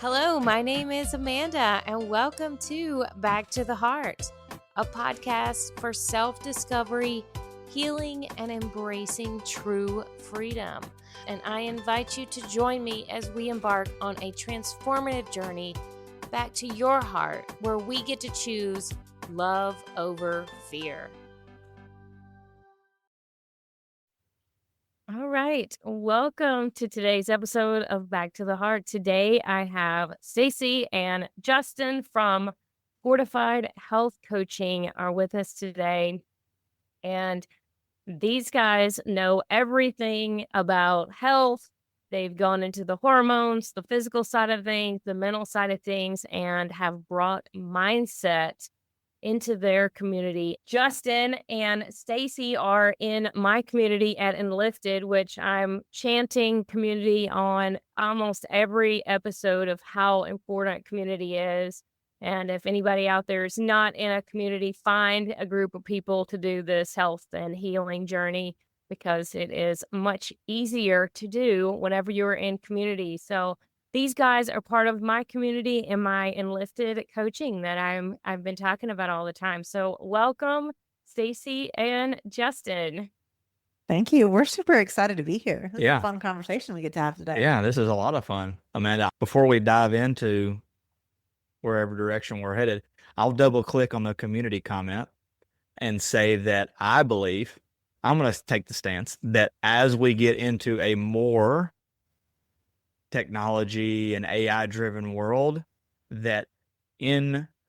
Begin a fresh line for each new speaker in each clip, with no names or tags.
Hello, my name is Amanda, and welcome to Back to the Heart, a podcast for self-discovery, healing, and embracing true freedom. And I invite you to join me as we embark on a transformative journey back to your heart, where we get to choose love over fear. All right. Welcome to today's episode of Back to the Heart. Today I have Stacey and Justin from Fortified Health Coaching are with us today. And these guys know everything about health. They've gone into the hormones, the physical side of things, the mental side of things, and have brought mindset into their community. Justin and Stacey are in my community at Enlifted, which I'm chanting community on almost every episode of how important community is. And if anybody out there is not in a community, find a group of people to do this health and healing journey, because it is much easier to do whenever you're in community. So these guys are part of my community and my Enlifted coaching that I've been talking about all the time. So welcome, Stacey and Justin.
Thank you. We're super excited to be here. This is
Yeah.
a fun conversation we get to have today.
Yeah, this is a lot of fun. Amanda, before we dive into wherever direction we're headed, I'll double click on the community comment and say that I believe, I'm going to take the stance that as we get into a more technology and AI driven world, that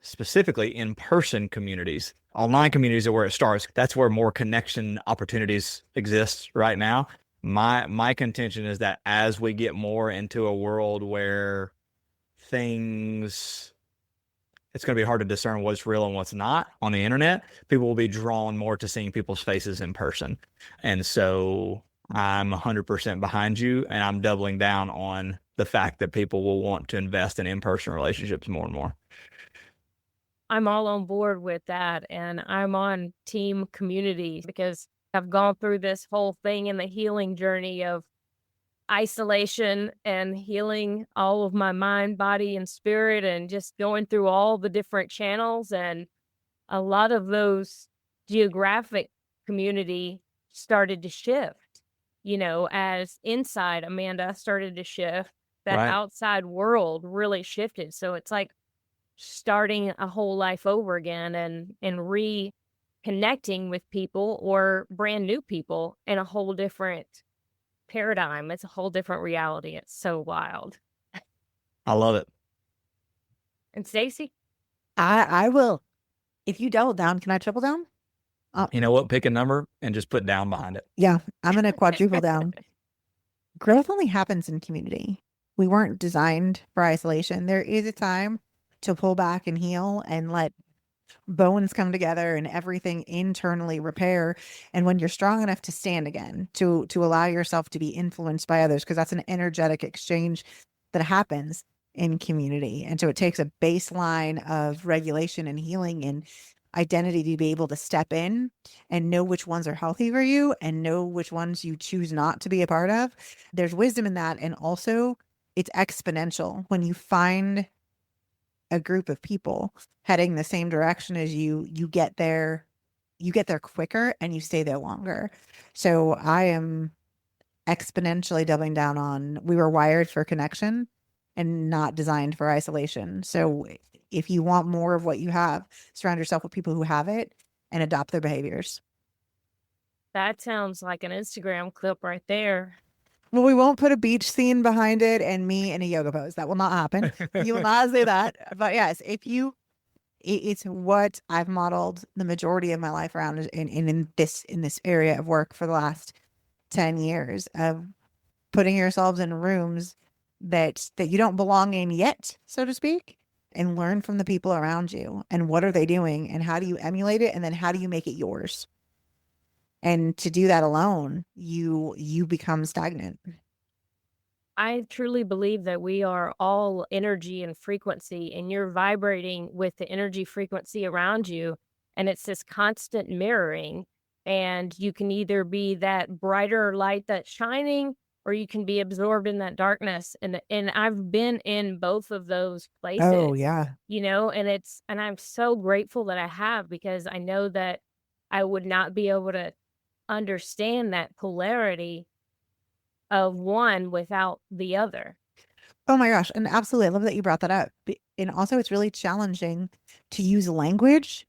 specifically in-person communities, online communities are where it starts. That's where more connection opportunities exist right now. My contention is that as we get more into a world where it's going to be hard to discern what's real and what's not on the internet, people will be drawn more to seeing people's faces in person. And so I'm 100% behind you, and I'm doubling down on the fact that people will want to invest in in-person relationships more and more.
I'm all on board with that, and I'm on team community because I've gone through this whole thing in the healing journey of isolation and healing all of my mind, body, and spirit, and just going through all the different channels. And a lot of those geographic community started to shift, as inside Amanda started to shift, that
Right.
outside world really shifted. So it's like starting a whole life over again and reconnecting with people or brand new people in a whole different paradigm. It's a whole different reality. It's so wild.
I love it.
And Stacey?
I will. If you double down, can I triple down?
You know what? Pick a number and just put down behind it.
Yeah, I'm going to quadruple down. Growth only happens in community. We weren't designed for isolation. There is a time to pull back and heal and let bones come together and everything internally repair. And when you're strong enough to stand again, to allow yourself to be influenced by others, because that's an energetic exchange that happens in community. And so it takes a baseline of regulation and healing and identity to be able to step in and know which ones are healthy for you and know which ones you choose not to be a part of. There's wisdom in that. And also it's exponential when you find a group of people heading the same direction as you get there quicker and you stay there longer. So I am exponentially doubling down on, we were wired for connection and not designed for isolation. So if you want more of what you have, surround yourself with people who have it and adopt their behaviors.
That sounds like an Instagram clip right there.
Well, we won't put a beach scene behind it and me in a yoga pose. That will not happen. You will not say that. But yes, it's what I've modeled the majority of my life around in this area of work for the last 10 years of putting yourselves in rooms that you don't belong in yet, so to speak, and learn from the people around you and what are they doing and how do you emulate it and then how do you make it yours? And to do that alone, you become stagnant.
I truly believe that we are all energy and frequency, and you're vibrating with the energy frequency around you. And it's this constant mirroring. And you can either be that brighter light that's shining, or you can be absorbed in that darkness. And I've been in both of those places.
Oh, yeah.
And I'm so grateful that I have, because I know that I would not be able to understand that polarity of one without the other.
Oh my gosh. And absolutely. I love that you brought that up. And also, it's really challenging to use language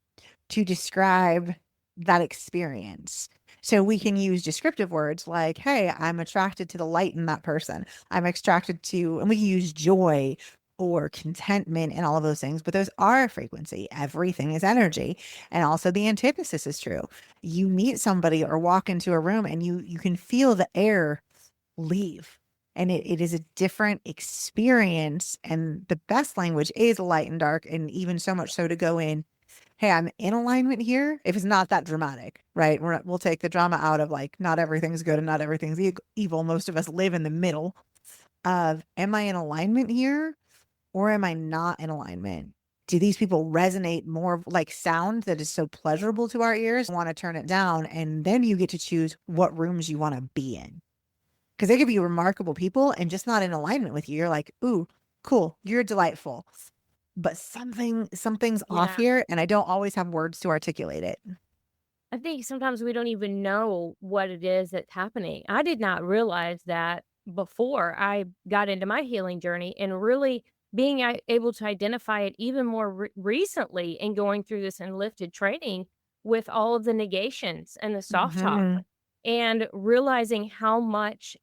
to describe that experience. So we can use descriptive words like, hey, I'm attracted to the light in that person. I'm attracted to, and we can use joy or contentment and all of those things, but those are a frequency. Everything is energy. And also the antithesis is true. You meet somebody or walk into a room and you can feel the air leave. And it is a different experience. And the best language is light and dark. And even so much so to go in, hey, I'm in alignment here. If it's not that dramatic, right? We'll take the drama out of like, not everything's good and not everything's evil. Most of us live in the middle of, am I in alignment here or am I not in alignment? Do these people resonate more like sound that is so pleasurable to our ears? Want to turn it down. And then you get to choose what rooms you want to be in. Because they could be remarkable people and just not in alignment with you. You're like, ooh, cool. You're delightful. But something's off here, and I don't always have words to articulate it.
I think sometimes we don't even know what it is that's happening. I did not realize that before I got into my healing journey, and really being able to identify it even more recently and going through this enlifted training with all of the negations and the soft talk, and realizing how much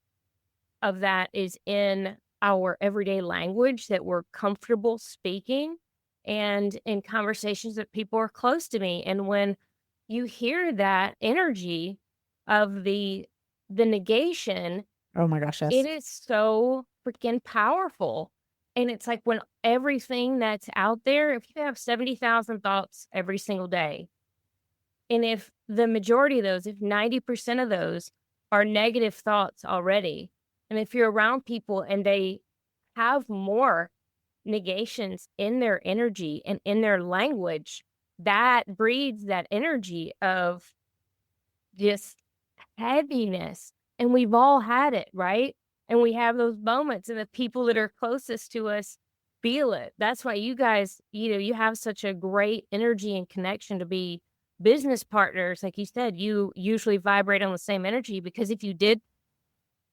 of that is in our everyday language that we're comfortable speaking, and in conversations that people are close to me. And when you hear that energy of the negation,
oh my gosh, yes.
It is so freaking powerful. And it's like, when everything that's out there, if you have 70,000 thoughts every single day, and if the majority of those, if 90% of those are negative thoughts already, and if you're around people and they have more negations in their energy and in their language, that breeds that energy of just heaviness. And we've all had it, right? And we have those moments, and the people that are closest to us feel it. That's why you guys, you have such a great energy and connection to be business partners. Like you said, you usually vibrate on the same energy, because if you did,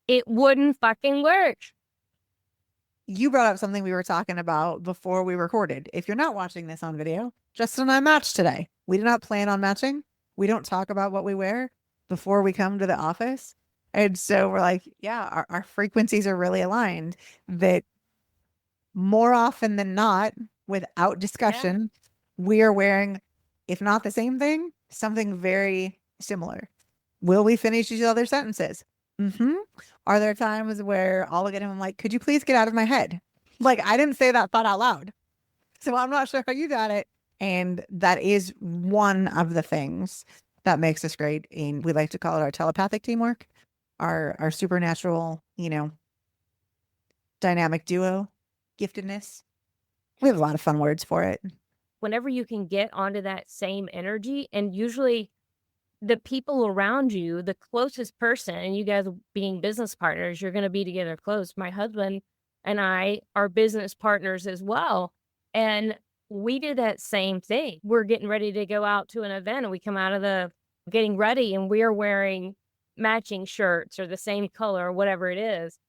it wouldn't fucking work.
You brought up something we were talking about before we recorded. If you're not watching this on video, Justin and I matched today. We did not plan on matching. We don't talk about what we wear before we come to the office. And so we're like, yeah, our frequencies are really aligned, that more often than not, without discussion, we are wearing, if not the same thing, something very similar. Will we finish each other's sentences? Are there times where I'll look at him and I'm like, could you please get out of my head? Like, I didn't say that thought out loud. So I'm not sure how you got it. And that is one of the things that makes us great. And we like to call it our telepathic teamwork, our supernatural, dynamic duo giftedness. We have a lot of fun words for it.
Whenever you can get onto that same energy, and usually the people around you, the closest person, and you guys being business partners, you're going to be together close. My husband and I are business partners as well. And we did that same thing. We're getting ready to go out to an event, and we come out of the getting ready and we're wearing matching shirts or the same color or whatever it is.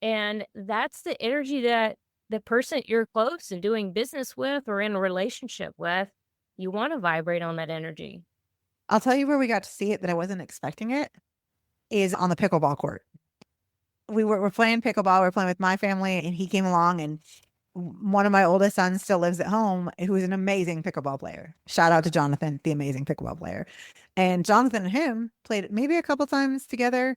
And that's the energy that the person you're close and doing business with or in a relationship with, you want to vibrate on that energy.
I'll tell you where we got to see it that I wasn't expecting it is on the pickleball court. We're playing pickleball. We're playing with my family, and he came along, and one of my oldest sons still lives at home, who is an amazing pickleball player. Shout out to Jonathan, the amazing pickleball player. And Jonathan and him played maybe a couple times together.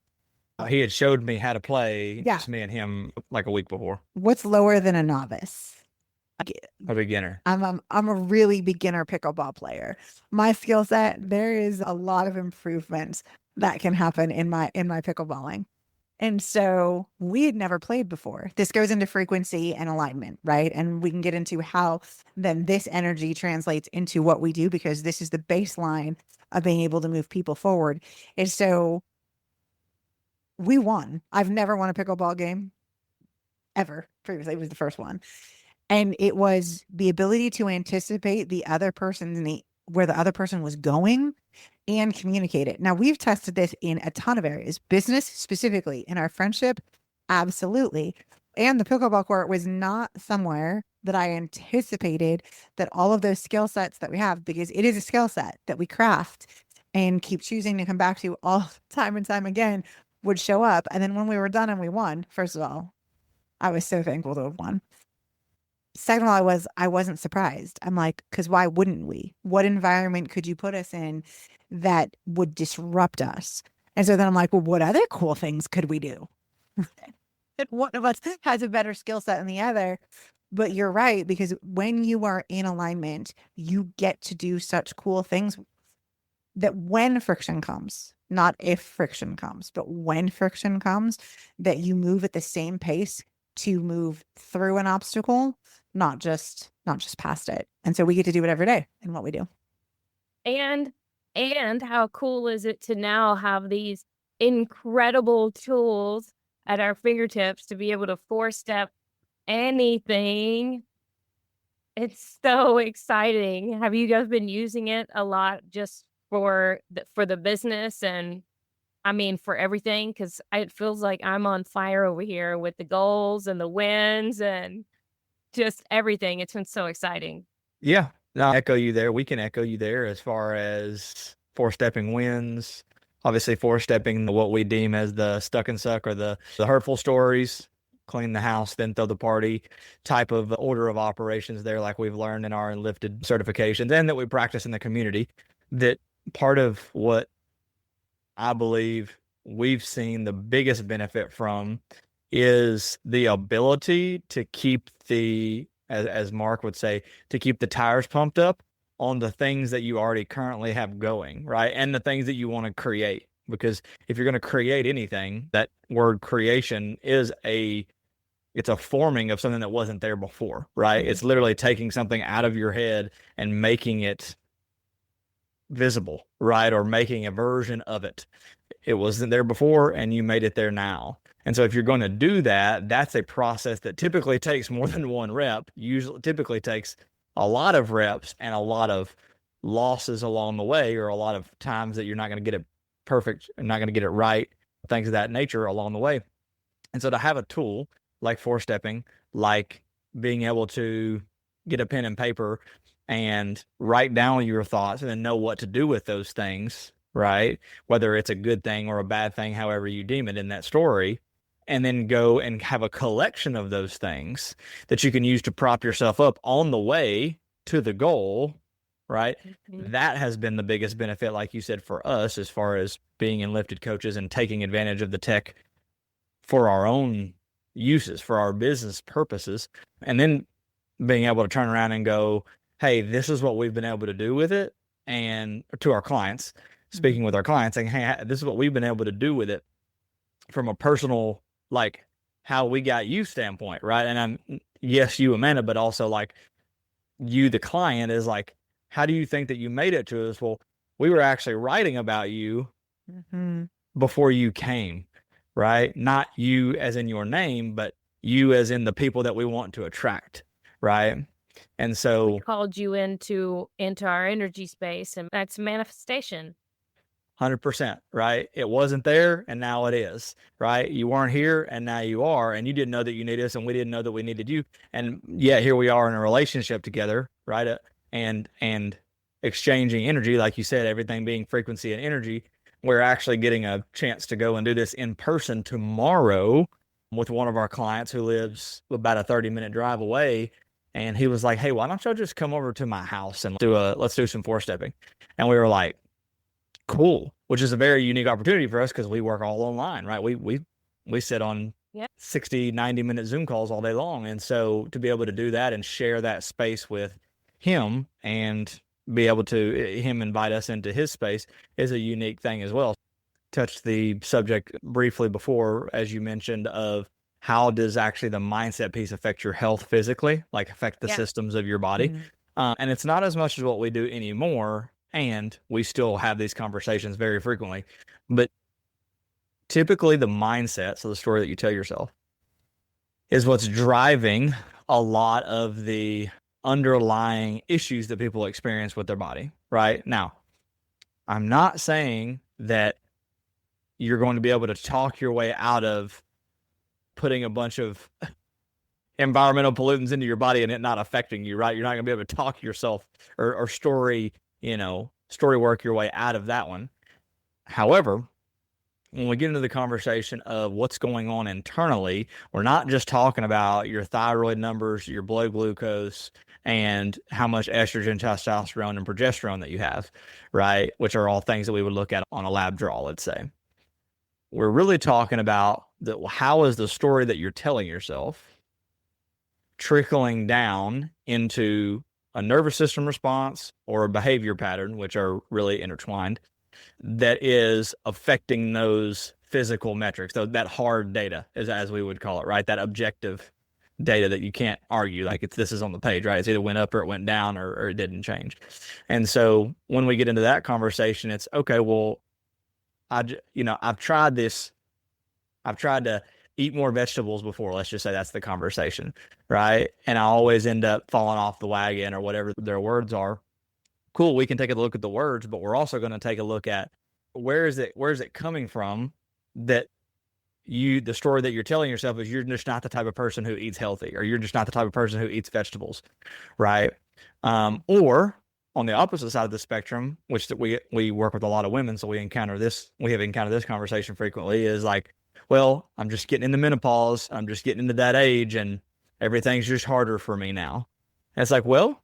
He had showed me how to play, just me and him, like a week before.
What's lower than a novice?
A beginner.
I'm a really beginner pickleball player. My skill set, there is a lot of improvements that can happen in my pickleballing. And so we had never played before. This goes into frequency and alignment, right? And we can get into how then this energy translates into what we do, because this is the baseline of being able to move people forward. And so We won. I've never won a pickleball game ever. Previously, it was the first one. And it was the ability to anticipate the other person's where the other person was going and communicate it. Now, we've tested this in a ton of areas, business specifically, in our friendship, absolutely. And the pickleball court was not somewhere that I anticipated that all of those skill sets that we have, because it is a skill set that we craft and keep choosing to come back to all time and time again, would show up. And then when we were done and we won, first of all, I was so thankful to have won. Second of all, I wasn't surprised. I'm like, because why wouldn't we? What environment could you put us in that would disrupt us? And so then I'm like, well, what other cool things could we do? And one of us has a better skill set than the other. But you're right, because when you are in alignment, you get to do such cool things that when friction comes, not if friction comes, but when friction comes, that you move at the same pace to move through an obstacle, not just past it. And so we get to do it every day in what we do.
And how cool is it to now have these incredible tools at our fingertips to be able to 4-step anything. It's so exciting. Have you guys been using it a lot just for the business and I mean for everything? Because it feels like I'm on fire over here with the goals and the wins and just everything. It's been so exciting.
Yeah, no, I echo you there. We can echo you there as far as 4-stepping wins. Obviously, 4-stepping what we deem as the stuck and suck or the hurtful stories, clean the house, then throw the party type of order of operations there, like we've learned in our Enlifted certifications and that we practice in the community. That part of what I believe we've seen the biggest benefit from is the ability to keep as Mark would say, to keep the tires pumped up on the things that you already currently have going, right? And the things that you want to create. Because if you're going to create anything, that word creation it's a forming of something that wasn't there before, right? Mm-hmm. It's literally taking something out of your head and making it visible, right? Or making a version of it. It wasn't there before and you made it there now. And so if you're going to do that, that's a process that typically takes more than one rep, typically takes a lot of reps and a lot of losses along the way, or a lot of times that you're not going to get it perfect and not going to get it right, things of that nature along the way. And so to have a tool like 4-stepping, like being able to get a pen and paper and write down your thoughts and then know what to do with those things, right? Whether it's a good thing or a bad thing, however you deem it in that story, and then go and have a collection of those things that you can use to prop yourself up on the way to the goal, right? Mm-hmm. That has been the biggest benefit, like you said, for us, as far as being Enlifted coaches and taking advantage of the tech for our own uses, for our business purposes, and then being able to turn around and go, hey, this is what we've been able to do with it, and to our clients, speaking with our clients, saying, hey, this is what we've been able to do with it from a personal, like how we got you standpoint, right? And yes, you, Amanda, but also like you, the client, is like, how do you think that you made it to us? Well, we were actually writing about you before you came, right? Not you as in your name, but you as in the people that we want to attract, right? And so
we called you into our energy space, and that's manifestation.
100%, right? It wasn't there and now it is, right? You weren't here and now you are, and you didn't know that you needed us and we didn't know that we needed you. And yeah, here we are in a relationship together, right? And exchanging energy, like you said, everything being frequency and energy. We're actually getting a chance to go and do this in person tomorrow with one of our clients who lives about a 30-minute drive away. And he was like, hey, why don't y'all just come over to my house and let's do some 4-stepping. And we were like, cool, which is a very unique opportunity for us because we work all online, right? We sit on 60, 90-minute Zoom calls all day long. And so to be able to do that and share that space with him and be able to him invite us into his space is a unique thing as well. Touched the subject briefly before, as you mentioned, of how does actually the mindset piece affect your health physically, like affect the systems of your body. Mm-hmm. And it's not as much as what we do anymore. And we still have these conversations very frequently, but typically the mindset, so the story that you tell yourself, is what's driving a lot of the underlying issues that people experience with their body, right? Now, I'm not saying that you're going to be able to talk your way out of putting a bunch of environmental pollutants into your body and it not affecting you, right? You're not going to be able to talk yourself or story work your way out of that one. However, when we get into the conversation of what's going on internally, we're not just talking about your thyroid numbers, your blood glucose, and how much estrogen, testosterone, and progesterone that you have, right? Which are all things that we would look at on a lab draw, let's say. We're really talking about how is the story that you're telling yourself trickling down into a nervous system response or a behavior pattern, which are really intertwined, that is affecting those physical metrics, that hard data, as we would call it, right? That objective data that you can't argue, like this is on the page, right? It's either went up or it went down or it didn't change. And so when we get into that conversation, it's okay, well, I've tried this. I've tried to eat more vegetables before. Let's just say that's the conversation, right? And I always end up falling off the wagon or whatever their words are. Cool, we can take a look at the words, but we're also going to take a look at where is it coming from that the story that you're telling yourself is you're just not the type of person who eats healthy, or you're just not the type of person who eats vegetables, right? Or on the opposite side of the spectrum, which that we work with a lot of women, so we have encountered this conversation frequently, is like, well, I'm just getting into menopause, I'm just getting into that age, and everything's just harder for me now. And it's like, well,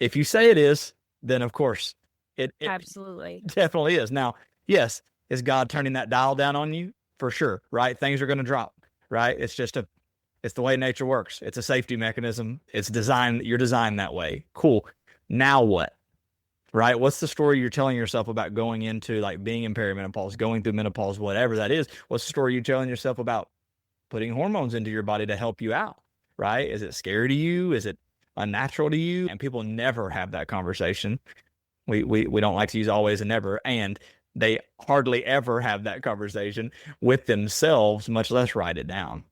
if you say it is, then of course it
absolutely
definitely is. Now, yes, is God turning that dial down on you? For sure, right? Things are going to drop, right? It's the way nature works. It's a safety mechanism. You're designed that way. Cool. Now what? Right? What's the story you're telling yourself about going into like being in perimenopause, going through menopause, whatever that is? What's the story you're telling yourself about putting hormones into your body to help you out? Right? Is it scary to you? Is it unnatural to you? And people never have that conversation. We don't like to use always and never, and they hardly ever have that conversation with themselves, much less write it down.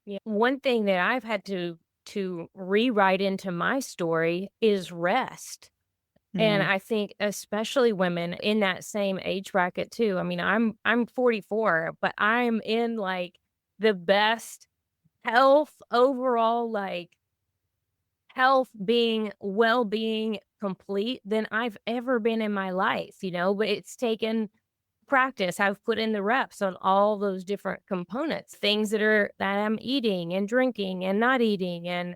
Yeah. One thing that I've had to rewrite into my story is rest. And I think especially women in that same age bracket too. I mean, I'm 44, but I'm in like the best health overall, like health being, well-being complete than I've ever been in my life, but it's taken practice. I've put in the reps on all those different components, things that I'm eating and drinking and not eating, and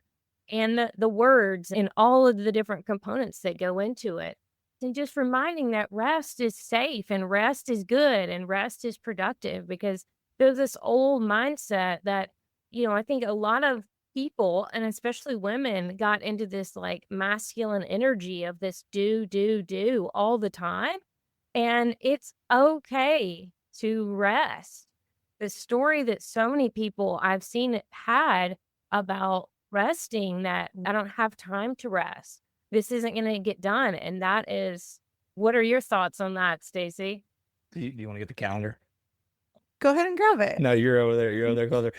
the words and all of the different components that go into it. And just reminding that rest is safe and rest is good and rest is productive, because there's this old mindset that, I think a lot of people, and especially women, got into this like masculine energy of this do all the time. And it's okay to rest. The story that so many people I've seen had about resting, that I don't have time to rest, this isn't going to get done. And that is, what are your thoughts on that, Stacey?
Do you want to get the calendar?
Go ahead and grab it.
No, you're over there closer.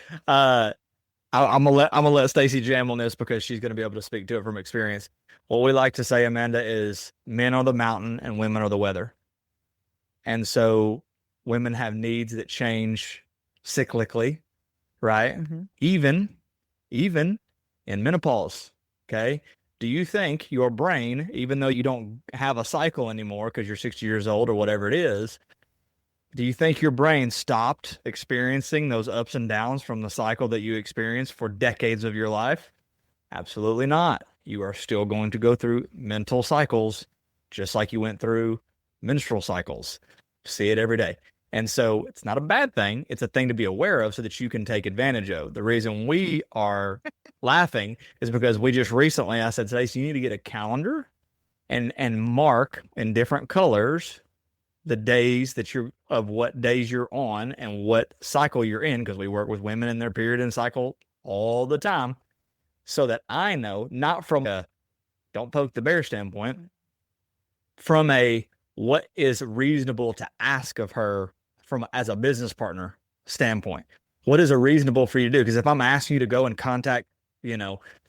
I'm gonna let Stacey jam on this because she's gonna be able to speak to it from experience. What we like to say, Amanda, is men are the mountain and women are the weather. And so women have needs that change cyclically, right?
Mm-hmm.
Even in menopause, okay? Do you think your brain, even though you don't have a cycle anymore because you're 60 years old or whatever it is, do you think your brain stopped experiencing those ups and downs from the cycle that you experienced for decades of your life? Absolutely not. You are still going to go through mental cycles just like you went through menstrual cycles. See it every day. And so it's not a bad thing. It's a thing to be aware of so that you can take advantage of. The reason we are laughing is because we just recently, I said, Stacey, you need to get a calendar and mark in different colors the days what days you're on and what cycle you're in, because we work with women in their period and cycle all the time, so that I know, not from a don't poke the bear standpoint, from a what is reasonable to ask of her from as a business partner standpoint? What is a reasonable for you to do? Because if I'm asking you to go and contact,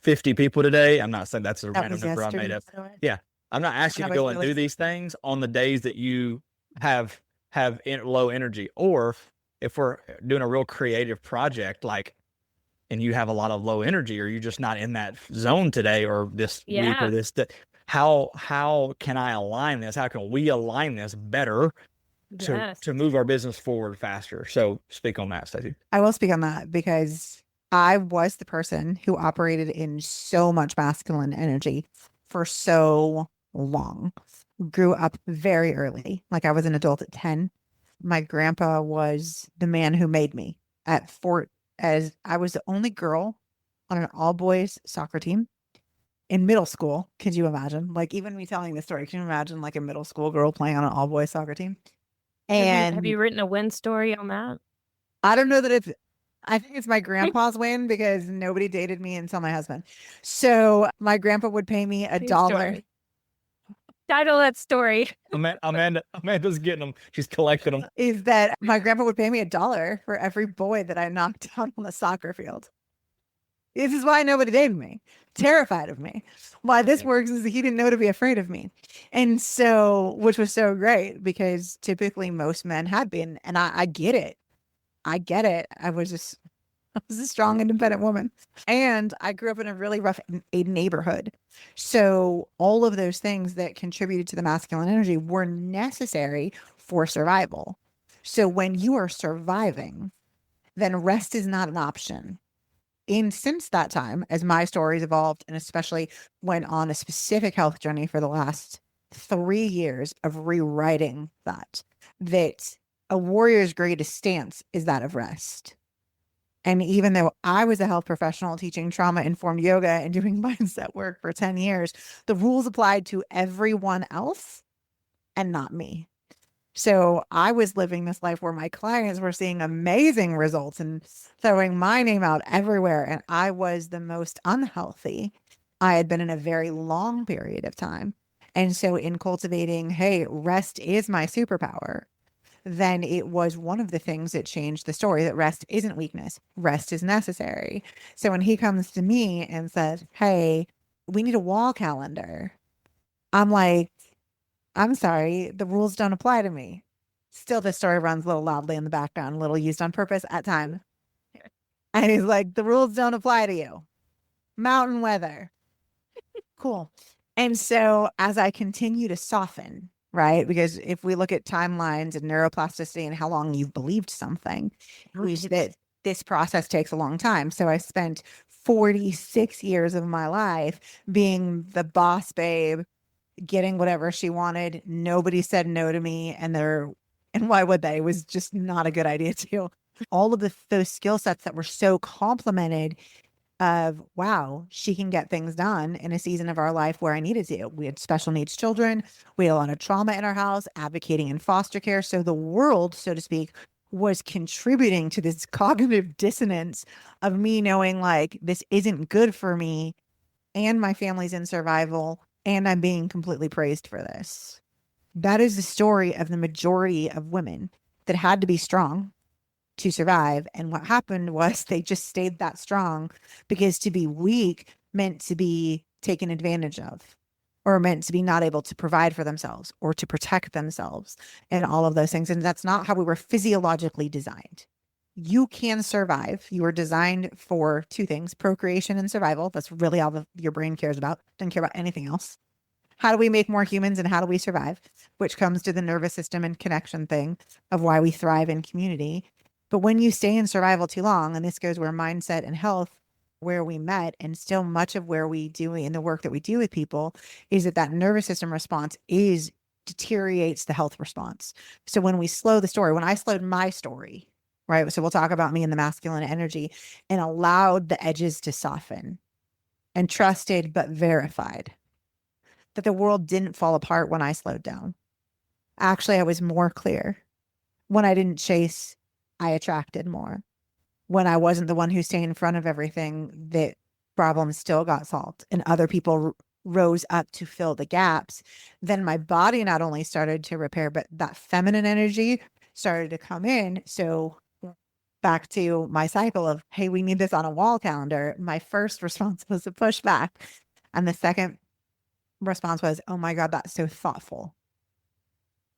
50 people today, I'm not saying that's a random number I made up. Yeah. I'm not asking you to go and do these things on the days that you have low energy. Or if we're doing a real creative project, like, and you have a lot of low energy, or you're just not in that zone today or this week or this, how can I align this? How can we align this better to move our business forward faster? So speak on that, Stacey.
I will speak on that because I was the person who operated in so much masculine energy for so long. Grew up very early. Like I was an adult at 10. My grandpa was the man who made me at as I was the only girl on an all boys soccer team in middle school. Could you imagine? Like even me telling this story, can you imagine like a middle school girl playing on an all boys soccer team? And
have you written a win story on that?
I don't know that I think it's my grandpa's win because nobody dated me until my husband. So my grandpa would pay me $1.
Title that story.
Amanda's getting them. She's collecting them.
Is that my grandpa would pay me $1 for every boy that I knocked out on the soccer field. This is why nobody dated me. Terrified of me. Why this works is he didn't know to be afraid of me. And so, which was so great because typically most men had been, and I get it. I get it. I was a strong, independent woman. And I grew up in a really rough neighborhood. So all of those things that contributed to the masculine energy were necessary for survival. So when you are surviving, then rest is not an option. And since that time, as my stories evolved, and especially went on a specific health journey for the last 3 years of rewriting that a warrior's greatest stance is that of rest. And even though I was a health professional teaching trauma-informed yoga and doing mindset work for 10 years, the rules applied to everyone else and not me. So I was living this life where my clients were seeing amazing results and throwing my name out everywhere. And I was the most unhealthy I had been in a very long period of time. And so in cultivating, hey, rest is my superpower, then it was one of the things that changed the story, that rest isn't weakness. Rest is necessary. So when he comes to me and says, hey, we need a wall calendar, I'm like, I'm sorry, the rules don't apply to me. Still, this story runs a little loudly in the background, a little used on purpose at times. And he's like, the rules don't apply to you. Mountain weather. Cool. And so as I continue to soften, right? Because if we look at timelines and neuroplasticity and how long you've believed something, we see that this process takes a long time. So I spent 46 years of my life being the boss babe, getting whatever she wanted. Nobody said no to me. And why would they? It was just not a good idea too. All of those skill sets that were so complemented of, wow, she can get things done in a season of our life where I needed to. We had special needs children. We had a lot of trauma in our house, advocating in foster care. So the world, so to speak, was contributing to this cognitive dissonance of me knowing like, this isn't good for me and my family's in survival and I'm being completely praised for this. That is the story of the majority of women that had to be strong to survive. And what happened was they just stayed that strong because to be weak meant to be taken advantage of, or meant to be not able to provide for themselves or to protect themselves and all of those things. And that's not how we were physiologically designed. You can survive. You were designed for two things, procreation and survival. That's really all your brain cares about. Doesn't care about anything else. How do we make more humans and how do we survive? Which comes to the nervous system and connection thing of why we thrive in community. But when you stay in survival too long, and this goes where mindset and health, where we met, and still much of where we do in the work that we do with people is that nervous system response deteriorates the health response. So when we slow the story, when I slowed my story, right? So we'll talk about me and the masculine energy and allowed the edges to soften and trusted, but verified that the world didn't fall apart when I slowed down. Actually, I was more clear. When I didn't chase, I attracted more. When I wasn't the one who stayed in front of everything, the problems still got solved and other people rose up to fill the gaps. Then my body not only started to repair, but that feminine energy started to come in. So back to my cycle of, hey, we need this on a wall calendar. My first response was to push back. And the second response was, oh my God, that's so thoughtful.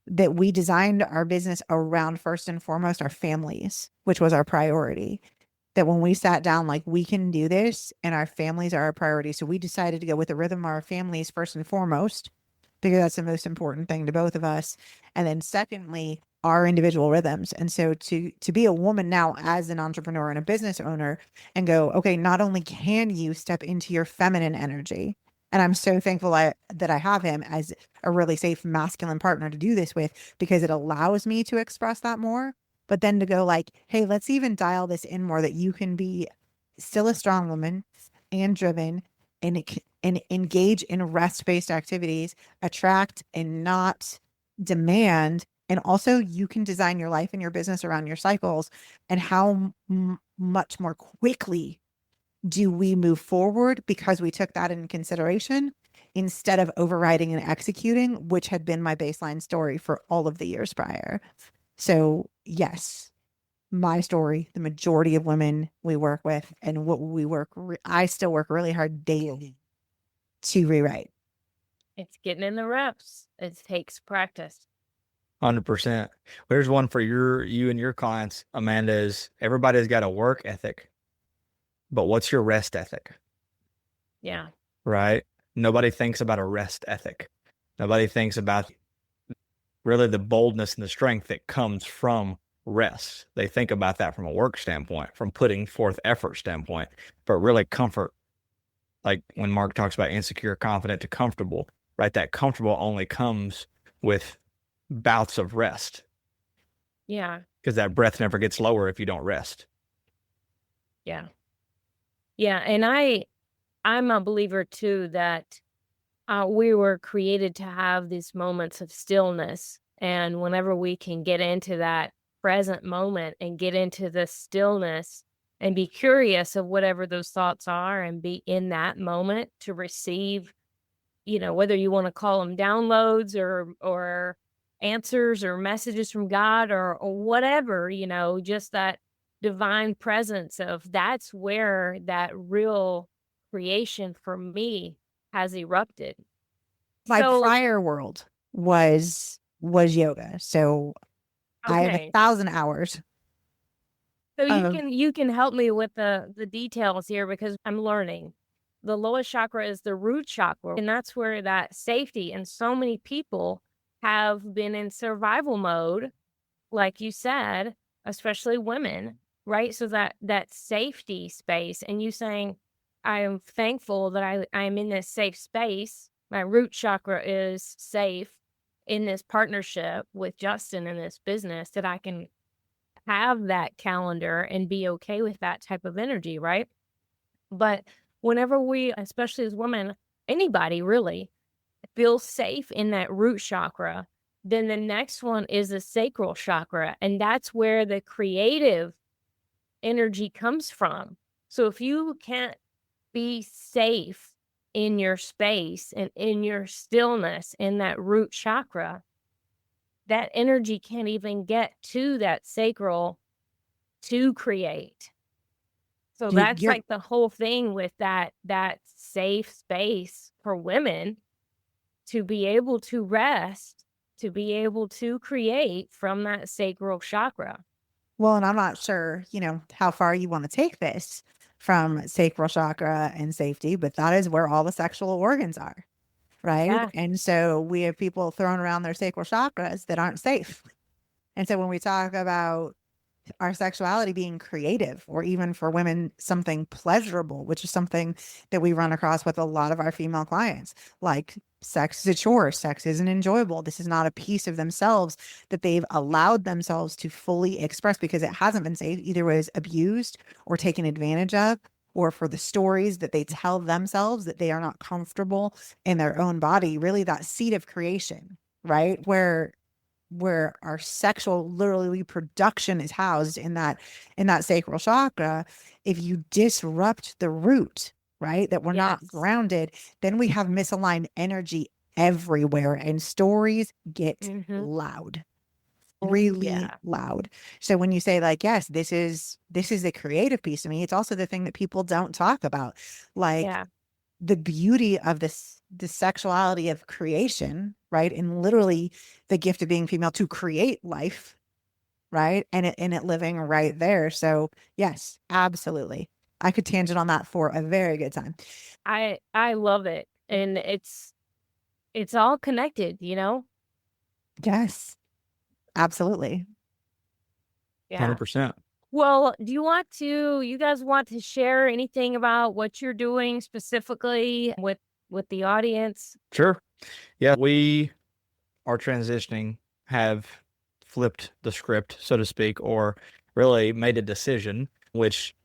That we designed our business around, first and foremost, our families, which was our priority. That when we sat down, like, we can do this and our families are our priority. So we decided to go with the rhythm of our families first and foremost, because that's the most important thing to both of us. And then secondly, our individual rhythms. And so to be a woman now as an entrepreneur and a business owner and go, okay, not only can you step into your feminine energy, and I'm so thankful that I have him as a really safe masculine partner to do this with, because it allows me to express that more. But then to go like, hey, let's even dial this in more, that you can be still a strong woman and driven and engage in rest-based activities, attract and not demand. And also you can design your life and your business around your cycles. And how much more quickly do we move forward because we took that into consideration instead of overriding and executing, which had been my baseline story for all of the years prior. So yes, my story, the majority of women we work with and what we I still work really hard daily to rewrite.
It's getting in the reps. It takes practice.
100%. There's one for you and your clients, Amanda, is everybody's got a work ethic, but what's your rest ethic?
Yeah.
Right? Nobody thinks about a rest ethic. Nobody thinks about really the boldness and the strength that comes from rest. They think about that from a work standpoint, from putting forth effort standpoint, but really comfort. Like when Mark talks about insecure, confident to comfortable, right? That comfortable only comes with bouts of rest.
Yeah.
Because that breath never gets lower if you don't rest.
Yeah. Yeah. And I'm a believer too that we were created to have these moments of stillness. And whenever we can get into that present moment and get into the stillness and be curious of whatever those thoughts are and be in that moment to receive, whether you want to call them downloads or answers or messages from God or whatever, just that divine presence of, that's where that real creation for me has erupted.
My prior world was yoga. So I have 1,000 hours.
So you can help me with the details here, because I'm learning. The lowest chakra is the root chakra, and that's where that safety, and so many people have been in survival mode, like you said, especially women, right? So that safety space, and you saying, I am thankful that I'm in this safe space. My root chakra is safe in this partnership with Justin in this business, that I can have that calendar and be okay with that type of energy, right? But whenever we, especially as women, anybody really, feels safe in that root chakra, then the next one is the sacral chakra. And that's where the creative energy comes from. So if you can't be safe in your space and in your stillness in that root chakra, that energy can't even get to that sacral to create. So that's like the whole thing with that safe space for women to be able to rest, to be able to create from that sacral chakra.
Well, and I'm not sure, how far you want to take this from sacral chakra and safety, but that is where all the sexual organs are, right?
Yeah.
And so we have people throwing around their sacral chakras that aren't safe. And so when we talk about our sexuality being creative, or even for women, something pleasurable, which is something that we run across with a lot of our female clients, like sex is a chore, sex isn't enjoyable. This is not a piece of themselves that they've allowed themselves to fully express because it hasn't been safe, either was abused or taken advantage of, or for the stories that they tell themselves that they are not comfortable in their own body. Really that seed of creation, right? Where our sexual literally reproduction is housed in that sacral chakra. If you disrupt the root, right, that we're not grounded, then we have misaligned energy everywhere and stories get loud. really
Yeah.
loud. So when you say like, yes, this is a creative piece of me, it's also the thing that people don't talk about. Like
Yeah.
the beauty of the sexuality of creation, right? And literally the gift of being female to create life, right? And it living right there. So yes, absolutely. I could tangent on that for a very good time.
I love it. And it's all connected, you know?
Yes, absolutely.
Yeah.
100%.
Well, do you guys want to share anything about what you're doing specifically with the audience?
Sure. Yeah, we are transitioning, have flipped the script, so to speak, or really made a decision, which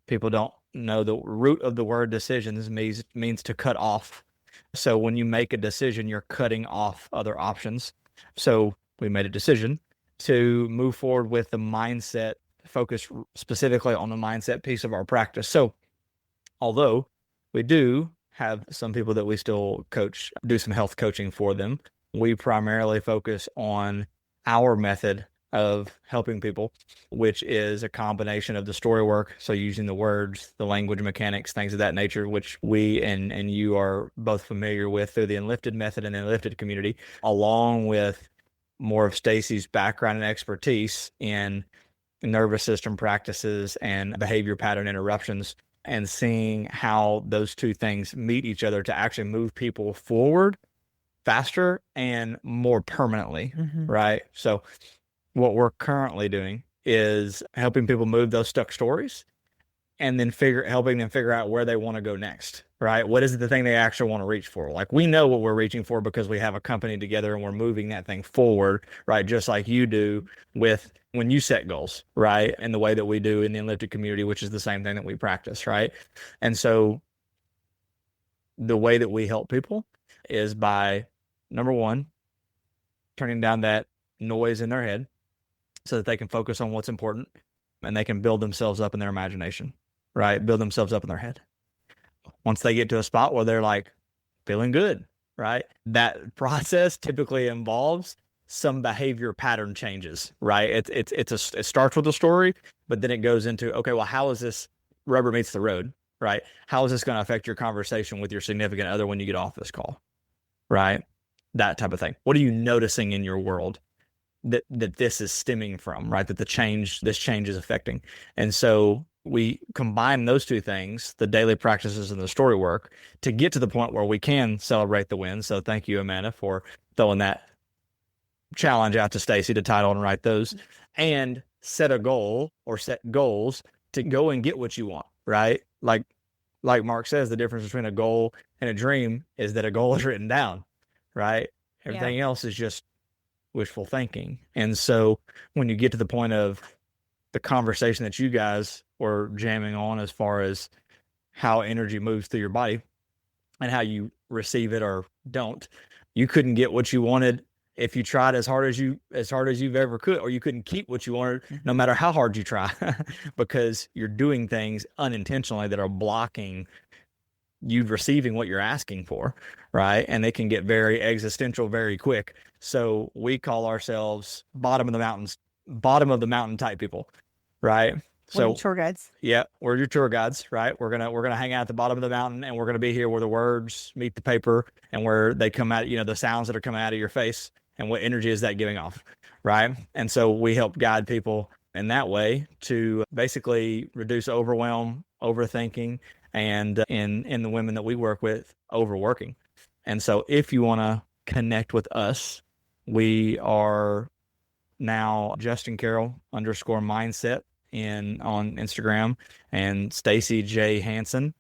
people don't know the root of the word decisions means to cut off. So when you make a decision, you're cutting off other options. So we made a decision to move forward with the mindset, focus specifically on the mindset piece of our practice. So although we do have some people that we still coach, do some health coaching for them, we primarily focus on our method of helping people, which is a combination of the story work. So using the words, the language mechanics, things of that nature, which we and you are both familiar with through the Enlifted method and the Enlifted community, along with more of Stacey's background and expertise in nervous system practices and behavior pattern interruptions, and seeing how those two things meet each other to actually move people forward faster and more permanently, right? So what we're currently doing is helping people move those stuck stories and then helping them figure out where they want to go next, right? What is the thing they actually want to reach for? Like, we know what we're reaching for because we have a company together and we're moving that thing forward, right? Just like you do with when you set goals, right? And the way that we do in the Enlifted community, which is the same thing that we practice, right? And so the way that we help people is by, number one, turning down that noise in their head so that they can focus on what's important and they can build themselves up in their imagination, right? Build themselves up in their head. Once they get to a spot where they're like feeling good, right? That process typically involves some behavior pattern changes, right? It starts with a story, but then it goes into, okay, well, how is this rubber meets the road, right? How is this going to affect your conversation with your significant other when you get off this call, right? That type of thing. What are you noticing in your world that this is stemming from, right? That this change is affecting. And so we combine those two things, the daily practices and the story work, to get to the point where we can celebrate the wins. So thank you, Amanda, for throwing that challenge out to Stacey to title and write those, and set a goal or set goals to go and get what you want, right? Like Mark says, the difference between a goal and a dream is that a goal is written down, right? Everything else is just wishful thinking. And so when you get to the point of the conversation that you guys were jamming on as far as how energy moves through your body and how you receive it or don't, you couldn't get what you wanted if you tried as hard as you've ever could, or you couldn't keep what you wanted no matter how hard you try because you're doing things unintentionally that are blocking you receiving what you're asking for, right? And they can get very existential very quick. So we call ourselves bottom of the mountain type people, right? So
tour guides.
Yeah, we're your tour guides, right? We're gonna hang out at the bottom of the mountain, and we're gonna be here where the words meet the paper and where they come out, the sounds that are coming out of your face and what energy is that giving off, right? And so we help guide people in that way to basically reduce overwhelm, overthinking, and in the women that we work with, overworking. And so if you want to connect with us, we are now Justin Carroll _mindset on Instagram, and Stacey J Hansen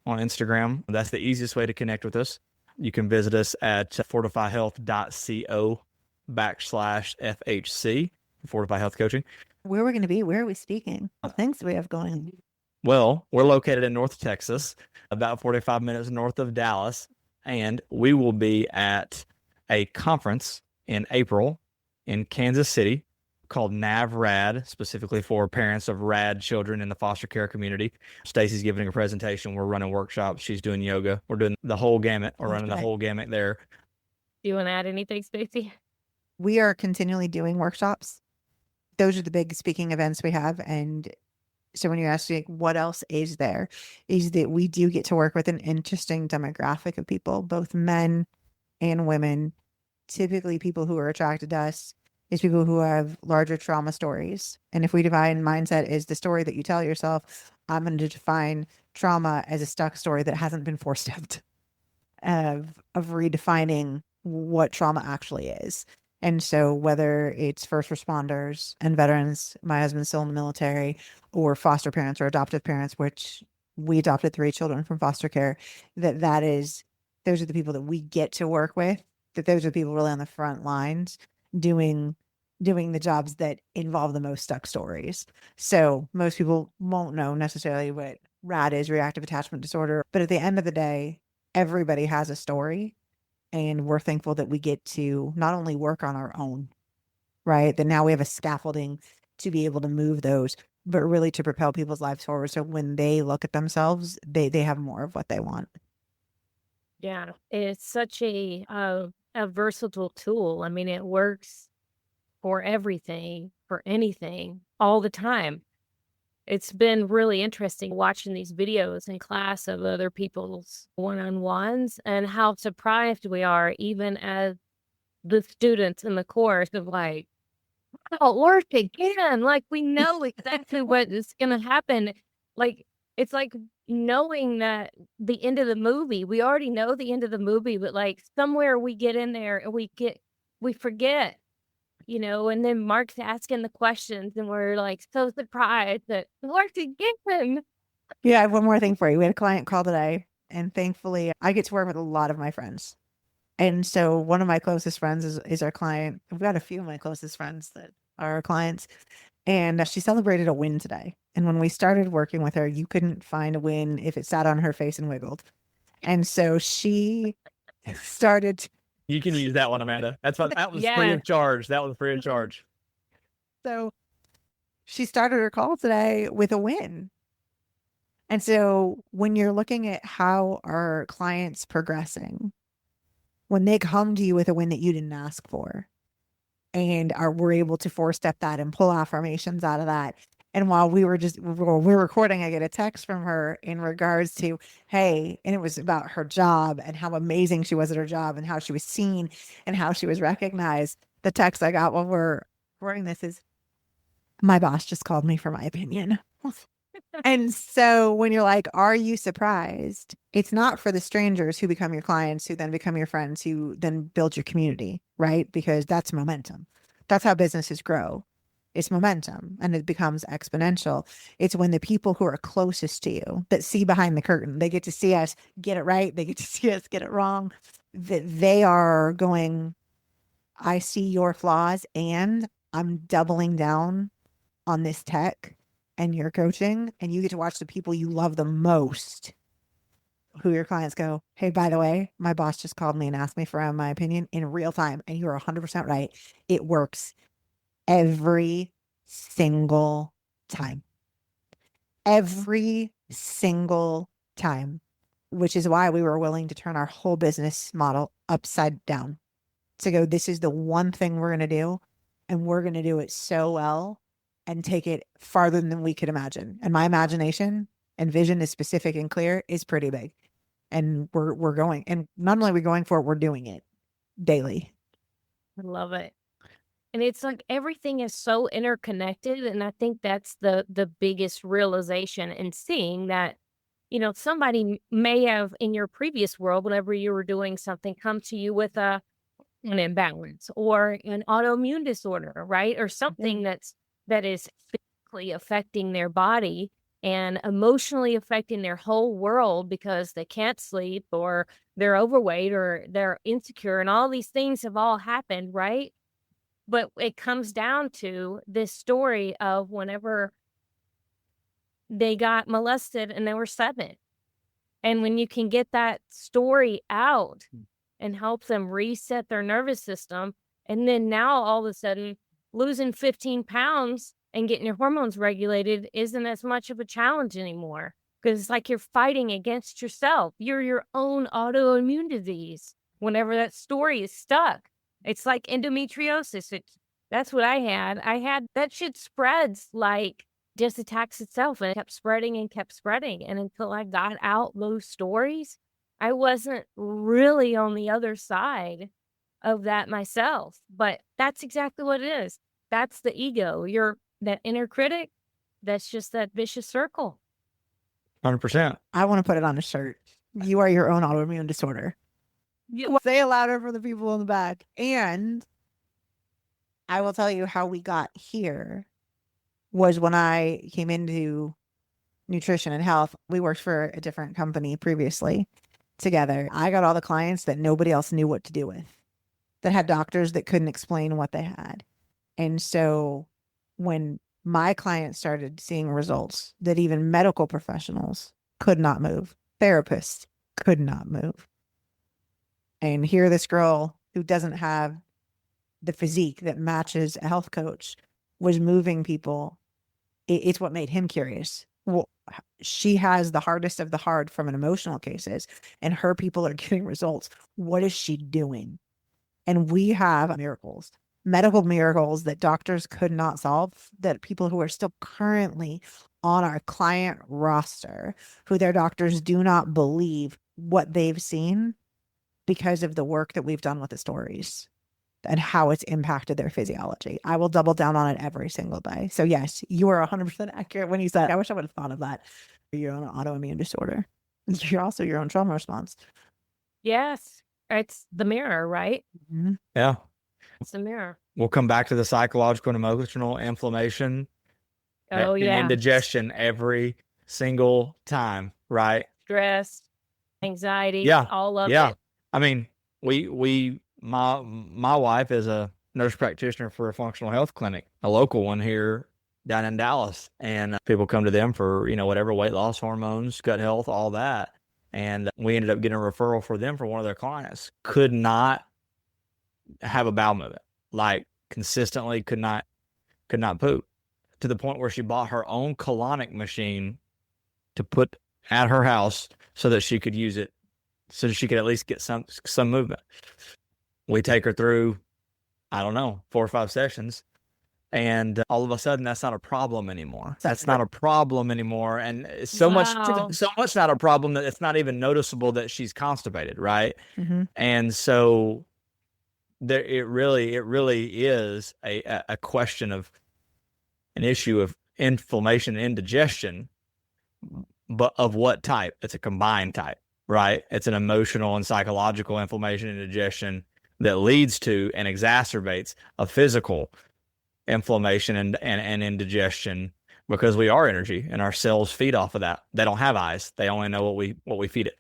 on Instagram. That's the easiest way to connect with us. You can visit us at fortifyhealth.co/FHC, Fortify Health Coaching.
Where are we going to be? Where are we speaking? What things do we have going?
Well, we're located in North Texas, about 45 minutes north of Dallas, and we will be at a conference in April in Kansas City called NAVRAD, specifically for parents of RAD children in the foster care community. Stacey's giving a presentation. We're running workshops. She's doing yoga. We're doing the whole gamut. We're running the whole gamut there.
Do you want to add anything, Stacey?
We are continually doing workshops. Those are the big speaking events we have. And so when you ask me what else is there, is that we do get to work with an interesting demographic of people, both men and women. Typically, people who are attracted to us is people who have larger trauma stories. And if we define mindset as the story that you tell yourself, I'm going to define trauma as a stuck story that hasn't been four-stepped of redefining what trauma actually is. And so whether it's first responders and veterans, my husband's still in the military, or foster parents or adoptive parents, which we adopted 3 children from foster care, those are the people that we get to work with, that those are the people really on the front lines doing the jobs that involve the most stuck stories. So most people won't know necessarily what RAD is, reactive attachment disorder, but at the end of the day, everybody has a story. And we're thankful that we get to not only work on our own, right? That now we have a scaffolding to be able to move those, but really to propel people's lives forward. So when they look at themselves, they have more of what they want.
Yeah, it's such a versatile tool. I mean, it works for everything, for anything, all the time. It's been really interesting watching these videos in class of other people's one-on-ones and how surprised we are, even as the students in the course, of like, oh, work again. Like, we know exactly what is going to happen. Like, it's like knowing that the end of the movie, we already know the end of the movie, but like somewhere we get in there and we forget, and then Mark's asking the questions and we're like so surprised that it worked again.
Yeah, I have one more thing for you. We had a client call today, and thankfully I get to work with a lot of my friends. And so one of my closest friends is our client. I've got a few of my closest friends that are our clients. And she celebrated a win today. And when we started working with her, you couldn't find a win if it sat on her face and wiggled. And so she started.
You can use that one, Amanda. That was free
Yeah.
of charge. That was free of charge.
So she started her call today with a win. And so when you're looking at how our clients progressing, when they come to you with a win that you didn't ask for, and we're able to 4-step that and pull affirmations out of that. And while we're recording, I get a text from her in regards to, hey, and it was about her job and how amazing she was at her job and how she was seen and how she was recognized. The text I got while we're recording this is, my boss just called me for my opinion. And so when you're like, are you surprised? It's not for the strangers who become your clients, who then become your friends, who then build your community, right? Because that's momentum. That's how businesses grow. It's momentum, and it becomes exponential. It's when the people who are closest to you, that see behind the curtain, they get to see us get it right. They get to see us get it wrong. That they are going, I see your flaws and I'm doubling down on this tech and your coaching, and you get to watch the people you love the most, who your clients go, hey, by the way, my boss just called me and asked me for my opinion in real time. And you're 100% right. It works every single time. Every single time, which is why we were willing to turn our whole business model upside down to go, this is the one thing we're going to do. And we're going to do it so well and take it farther than we could imagine. And my imagination and vision is specific and clear, is pretty big. And we're going, and not only are we going for it, we're doing it daily.
I love it. And it's like everything is so interconnected. And I think that's the biggest realization, in seeing that, somebody may have in your previous world, whenever you were doing something, come to you with an imbalance or an autoimmune disorder, right? Or something that is physically affecting their body and emotionally affecting their whole world because they can't sleep or they're overweight or they're insecure, and all these things have all happened, right? But it comes down to this story of whenever they got molested and they were 7. And when you can get that story out and help them reset their nervous system, and then now all of a sudden losing 15 pounds and getting your hormones regulated isn't as much of a challenge anymore, because it's like you're fighting against yourself. You're your own autoimmune disease whenever that story is stuck. It's like endometriosis. That's what I had. That shit spreads like just attacks itself, and it kept spreading and kept spreading. And until I got out those stories, I wasn't really on the other side of that myself. But that's exactly what it is. That's the ego. That inner critic. That's just that vicious circle.
100%.
I want to put it on a shirt. You are your own autoimmune disorder. Say it louder for the people in the back. And I will tell you how we got here was when I came into nutrition and health. We worked for a different company previously together. I got all the clients that nobody else knew what to do with, that had doctors that couldn't explain what they had. And so when my clients started seeing results that even medical professionals could not move, therapists could not move. And here this girl who doesn't have the physique that matches a health coach was moving people. It's what made him curious. Well, she has the hardest of the hard from an emotional cases, and her people are getting results. What is she doing? And we have miracles, medical miracles that doctors could not solve, that people who are still currently on our client roster, who their doctors do not believe what they've seen because of the work that we've done with the stories and how it's impacted their physiology. I will double down on it every single day. So yes, you are 100% accurate when you said, I wish I would have thought of that. Your own autoimmune disorder. You're also your own trauma response.
Yes. It's the mirror, right?
Mm-hmm.
Yeah.
It's the mirror.
We'll come back to the psychological and emotional inflammation
Oh,
and
yeah.
indigestion every single time, right?
Stress, anxiety,
Yeah.
all of
Yeah.
it.
I mean, my wife is a nurse practitioner for a functional health clinic, a local one here down in Dallas. And people come to them for, whatever, weight loss, hormones, gut health, all that. And we ended up getting a referral for them for one of their clients. Could not have a bowel movement, like consistently could not poop, to the point where she bought her own colonic machine to put at her house so that she could use it, so that she could at least get some movement. We take her through, I don't know, 4 or 5 sessions, and all of a sudden that's not a problem anymore. That's not a problem anymore. And it's so much not a problem that it's not even noticeable that she's constipated, right?
Mm-hmm.
And so it really is a question of an issue of inflammation and indigestion, but of what type? It's a combined type, right? It's an emotional and psychological inflammation and indigestion that leads to and exacerbates a physical inflammation and indigestion, because we are energy and our cells feed off of that. They don't have eyes. They only know what we feed it.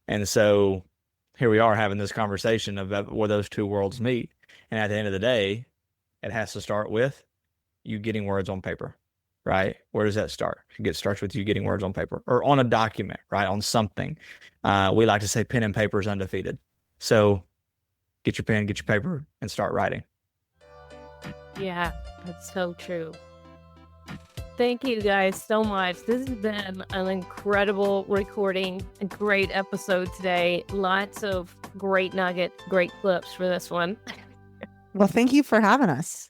And so here we are having this conversation about where those two worlds meet. And at the end of the day, it has to start with you getting words on paper, right? Where does that start? It starts with you getting words on paper or on a document, right? On something. We like to say pen and paper is undefeated. So get your pen, get your paper, and start writing.
Yeah, that's so true. Thank you guys so much. This has been an incredible recording, a great episode today. Lots of great nuggets, great clips for this one.
Well, thank you for having us.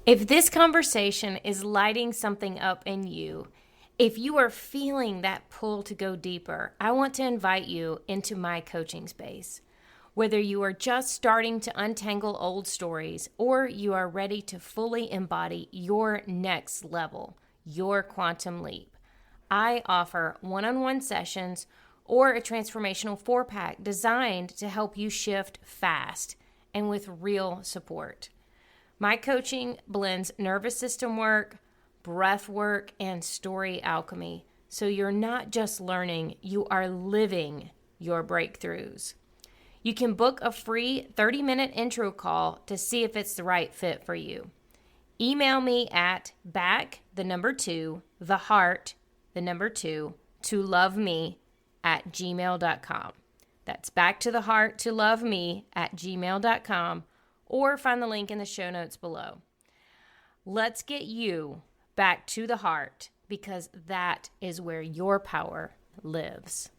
If this conversation is lighting something up in you, if you are feeling that pull to go deeper, I want to invite you into my coaching space. Whether you are just starting to untangle old stories or you are ready to fully embody your next level, your quantum leap, I offer one-on-one sessions or a transformational 4-pack designed to help you shift fast and with real support. My coaching blends nervous system work, breath work, and story alchemy. So you're not just learning, you are living your breakthroughs. You can book a free 30-minute intro call to see if it's the right fit for you. Email me at back2loveme@gmail.com. That's backtotheheart@gmail.com, or find the link in the show notes below. Let's get you back to the heart, because that is where your power lives.